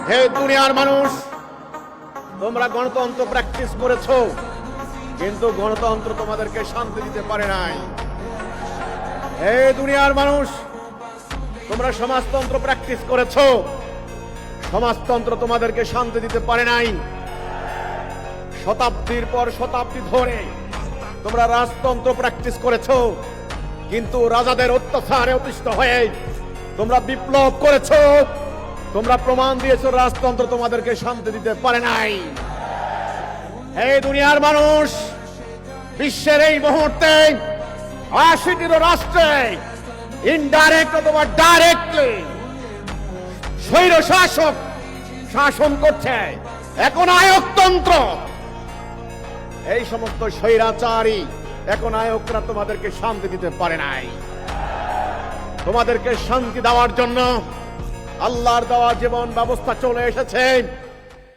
হে দুনিয়ার মানুষ, তোমরা গণতন্ত্র প্র্যাকটিস করেছো, কিন্তু গণতন্ত্র তোমাদেরকে শান্তি দিতে পারে নাই। হে দুনিয়ার মানুষ, তোমরা সমাজতন্ত্র প্র্যাকটিস করেছো, সমাজতন্ত্র তোমাদেরকে শান্তি দিতে পারে নাই। শতাব্দীর পর শতাব্দী ধরে তোমরা রাজতন্ত্র প্র্যাকটিস করেছো, কিন্তু রাজাদের অত্যাচারে অতিষ্ঠ হয়ে তোমরা বিপ্লব করেছো। তোমরা প্রমাণ দিয়েছো রাজতন্ত্র তোমাদেরকে শান্তি দিতে পারে নাই। হে দুনিয়ার মানুষ, বিশ্বের এই মুহূর্তে ৮০টি রাষ্ট্রে ইনডাইরেক্ট অথবা ডাইরেক্টলি স্বৈর শাসক শাসন করছে, এখন আয়কতন্ত্র। এই সমস্ত স্বৈরাচারী এখন আয়করা তোমাদেরকে শান্তি দিতে পারে নাই। তোমাদেরকে শান্তি দেওয়ার জন্য আল্লাহর দেওয়া জীবন ব্যবস্থা চলে এসেছে।